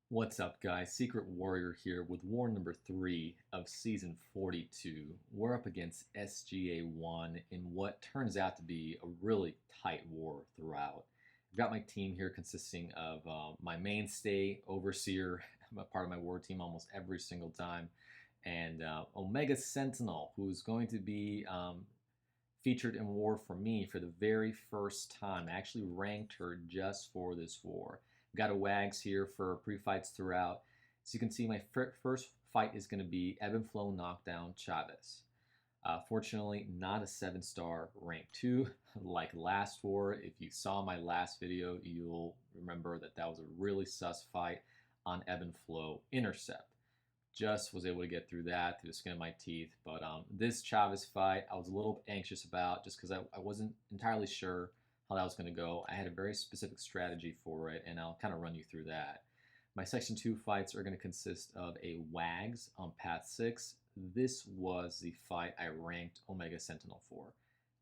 What's up, guys? Secret Warrior here with war number 3 of season 42. We're up against SGA-1 in what turns out to be a really tight war throughout. I've got my team here consisting of my mainstay, Overseer, a part of my war team almost every single time, and Omega Sentinel, who's going to be featured in war for me for the very first time. I actually ranked her just for this war. Got a WAGs here for pre-fights throughout. So you can see my first fight is going to be Ebb and Flow Knockdown Chavez. Fortunately, not a 7-star rank 2 like last war. If you saw my last video, you'll remember that that was a really sus fight on Ebb and Flow Intercept. Just was able to get through that through the skin of my teeth. But this Chavez fight, I was a little anxious about just because I wasn't entirely sure how that was going to go. I had a very specific strategy for it, and I'll kind of run you through that. My Section 2 fights are going to consist of a WAGs on Path 6. This was the fight I ranked Omega Sentinel for.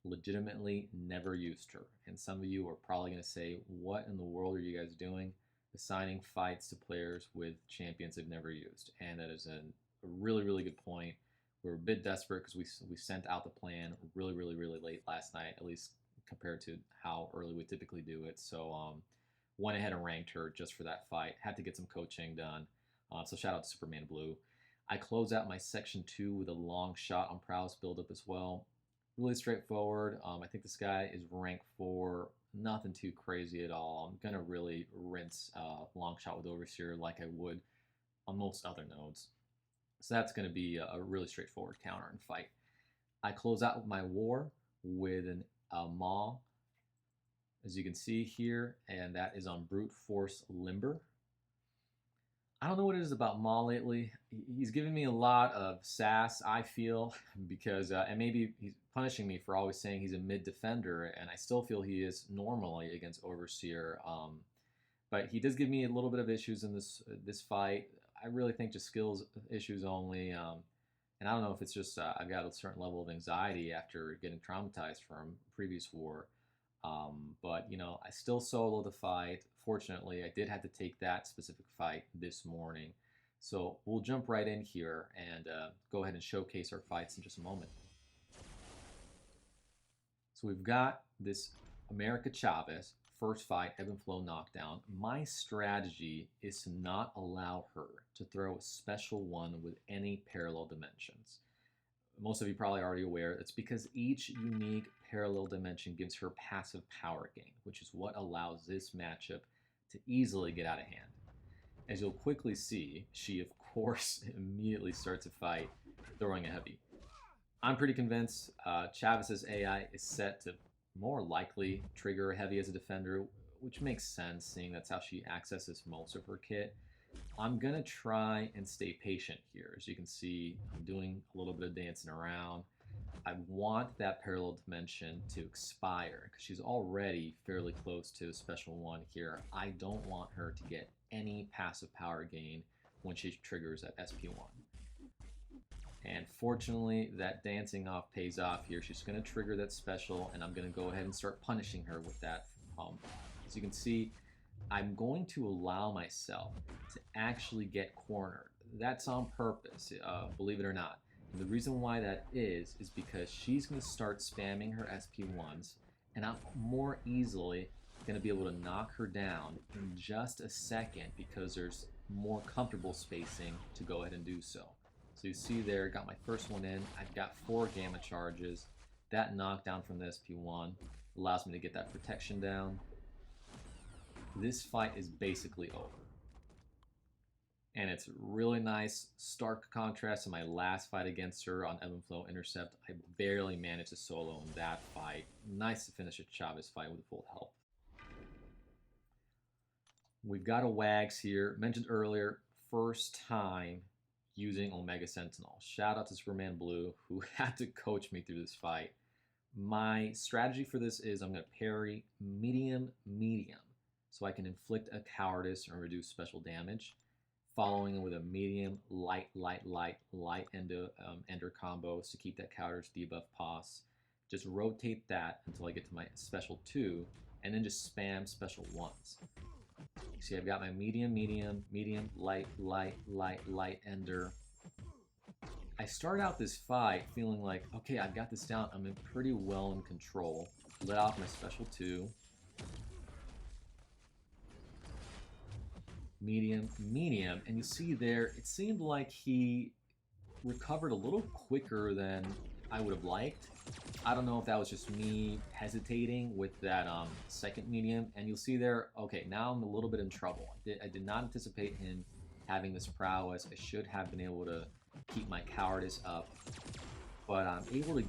Legitimately never used her. And some of you are probably going to say, what in the world are you guys doing? Assigning fights to players with champions they've never used. And that is a really, really good point. We were a bit desperate because we sent out the plan really late last night, at least compared to how early we typically do it. So went ahead and ranked her just for that fight. Had to get some coaching done. So shout out to Superman Blue. I close out my Section 2 with a Longshot on Prowess buildup as well. Really straightforward. I think this guy is ranked 4. Nothing too crazy at all. I'm going to really rinse Longshot with Overseer like I would on most other nodes. So that's going to be a really straightforward counter and fight. I close out with my war with an Maw, as you can see here, and that is on Brute Force Limber. I don't know what it is about Maw lately. He's giving me a lot of sass, I feel, because, and maybe he's punishing me for always saying he's a mid defender, and I still feel he is normally against Overseer. But he does give me a little bit of issues in this fight. I really think just skills issues only. And I don't know if it's just I've got a certain level of anxiety after getting traumatized from previous war. But, you know, I still solo the fight. Fortunately, I did have to take that specific fight this morning. So we'll jump right in here and go ahead and showcase our fights in just a moment. So we've got this America Chavez, first fight, Ebb and Flow Knockdown. My strategy is to not allow her to throw a special one with any parallel dimensions. Most of you probably already aware, it's because each unique parallel dimension gives her passive power gain, which is what allows this matchup to easily get out of hand. As you'll quickly see, she of course immediately starts a fight throwing a heavy. I'm pretty convinced Chavez's AI is set to more likely trigger a heavy as a defender, which makes sense seeing that's how she accesses most of her kit. I'm going to try and stay patient here. As you can see, I'm doing a little bit of dancing around. I want that parallel dimension to expire because she's already fairly close to a special one here. I don't want her to get any passive power gain when she triggers at SP1. And fortunately, that dancing off pays off here. She's going to trigger that special, and I'm going to go ahead and start punishing her with that. As you can see, I'm going to allow myself to actually get cornered. That's on purpose, believe it or not. And the reason why that is because she's going to start spamming her SP1s, and I'm more easily going to be able to knock her down in just a second because there's more comfortable spacing to go ahead and do so. So you see there, got my first one in. I've got 4 gamma charges. That knockdown from the SP1 allows me to get that protection down. This fight is basically over. And it's really nice, stark contrast to my last fight against her on Ebb and Flow Intercept. I barely managed to solo in that fight. Nice to finish a Chavez fight with full health. We've got a WAGs here. Mentioned earlier, first time using Omega Sentinel. Shout out to Superman Blue, who had to coach me through this fight. My strategy for this is I'm going to parry medium, so I can inflict a cowardice and reduce special damage, following with a medium, light ender combos to keep that cowardice debuff pos. just rotate that until I get to my special 2, and then just spam special 1s. See, I've got my medium, medium, medium, light, light, light, light, ender. I start out this fight feeling like, okay, I've got this down. I'm in pretty well in control. Let off my special 2. Medium, medium, and you see there, it seemed like he recovered a little quicker than I would have liked. I don't know if that was just me hesitating with that second medium, and you'll see there, okay, now I'm a little bit in trouble. I did not anticipate him having this prowess. I should have been able to keep my cowardice up, but I'm able to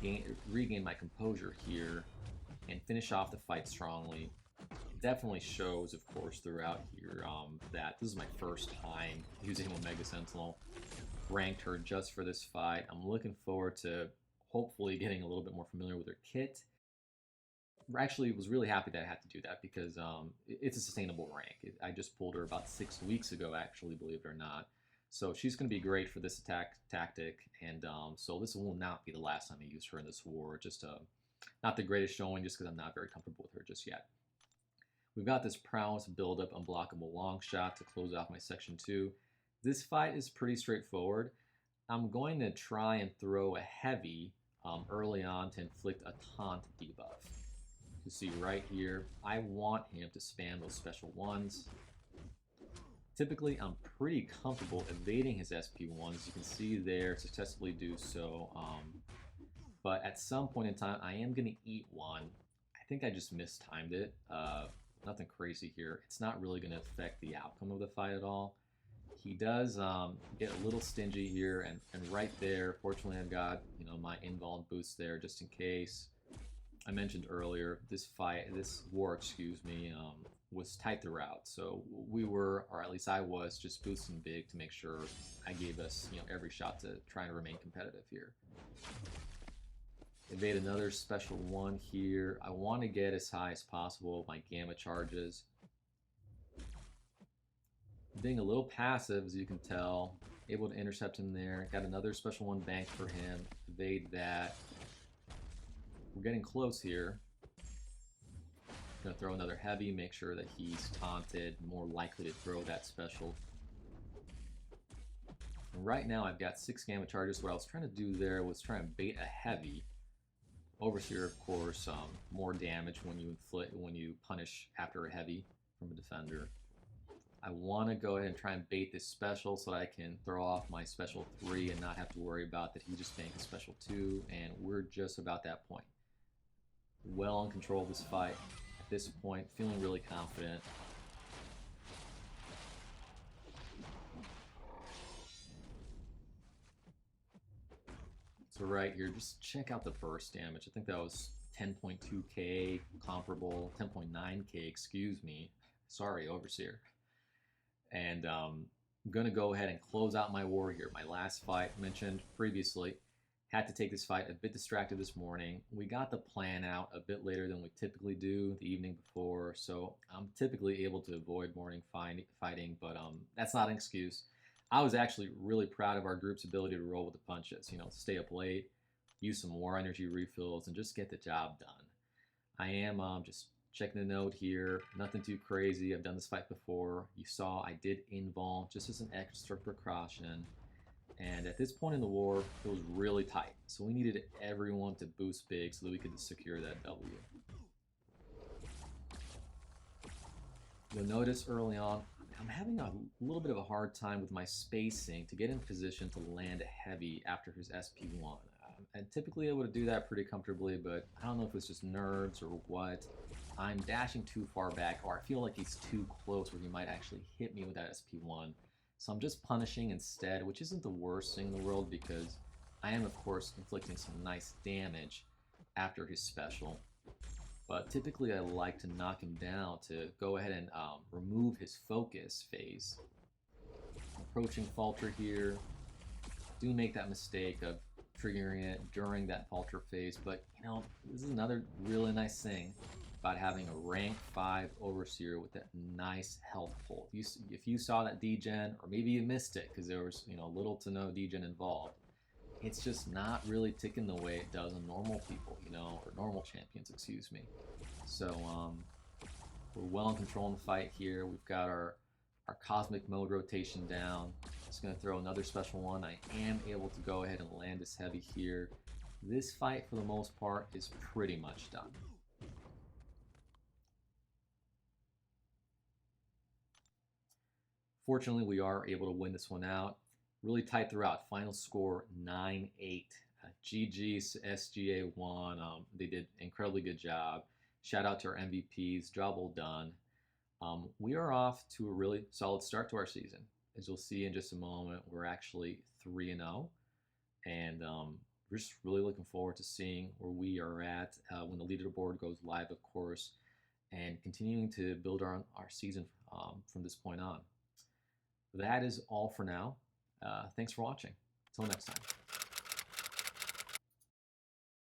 regain my composure here and finish off the fight strongly. Definitely shows, of course, throughout here that this is my first time using Omega Sentinel. Ranked her just for this fight. I'm looking forward to hopefully getting a little bit more familiar with her kit. Actually, was really happy that I had to do that because it's a sustainable rank. I just pulled her about 6 weeks ago, actually, believe it or not. So she's going to be great for this attack tactic, and so this will not be the last time I use her in this war. Just not the greatest showing, just because I'm not very comfortable with her just yet. We've got this Prowess build-up Unblockable Longshot to close off my section 2. This fight is pretty straightforward. I'm going to try and throw a heavy early on to inflict a taunt debuff. You see right here, I want him to spam those special 1s. Typically, I'm pretty comfortable evading his SP1s. You can see there, successfully do so. But at some point in time, I am going to eat one. I think I just mistimed it. Nothing crazy here. It's not really going to affect the outcome of the fight at all. He does get a little stingy here, and right there, fortunately, I've got my invuln boost there just in case. I mentioned earlier, this war, was tight throughout. So we were, or at least I was, just boosting big to make sure I gave us every shot to try and remain competitive here. Evade another special 1 here. I want to get as high as possible with my gamma charges. Being a little passive, as you can tell, able to intercept him there. Got another special 1 banked for him. Evade that. We're getting close here. Gonna throw another heavy, make sure that he's taunted, more likely to throw that special. And right now I've got 6 gamma charges. What I was trying to do there was try and bait a heavy. Overseer, of course, more damage when you punish after a heavy from a defender. I want to go ahead and try and bait this special so that I can throw off my special 3 and not have to worry about that he just banked a special 2, and we're just about that point. Well in control of this fight at this point, feeling really confident. So right here, just check out the burst damage. I think that was 10.2k, comparable, 10.9k, excuse me. Sorry, Overseer. And I'm going to go ahead and close out my war here. My last fight, mentioned previously, had to take this fight a bit distracted this morning. We got the plan out a bit later than we typically do the evening before, so I'm typically able to avoid morning fighting, but that's not an excuse. I was actually really proud of our group's ability to roll with the punches, stay up late, use some war energy refills, and just get the job done. I am just checking the note here, nothing too crazy. I've done this fight before. You saw I did invuln just as an extra precaution. And at this point in the war, it was really tight. So we needed everyone to boost big so that we could secure that W. You'll notice early on, I'm having a little bit of a hard time with my spacing to get in position to land a heavy after his SP1. And typically I would do that pretty comfortably, but I don't know if it's just nerves or what. I'm dashing too far back, or I feel like he's too close where he might actually hit me with that SP1. So I'm just punishing instead, which isn't the worst thing in the world because I am, of course, inflicting some nice damage after his special. But typically I like to knock him down to go ahead and remove his focus phase. Approaching falter here. Do make that mistake of triggering it during that falter phase, but this is another really nice thing about having a rank 5 Overseer with that nice health pull. If you saw that degen, or maybe you missed it because there was little to no degen involved, it's just not really ticking the way it does on normal people, you know, or normal champions, excuse me. So we're well in control in the fight here. We've got our cosmic mode rotation down. Just going to throw another special one. I am able to go ahead and land this heavy here. This fight, for the most part, is pretty much done. Fortunately, we are able to win this one out. Really tight throughout. Final score 9-8. GG's SGA-1. They did an incredibly good job. Shout out to our MVPs. Job well done. We are off to a really solid start to our season. As you'll see in just a moment, we're actually 3-0. And we're just really looking forward to seeing where we are at when the leaderboard goes live, of course, and continuing to build our season from this point on. That is all for now. Thanks for watching. Until next time.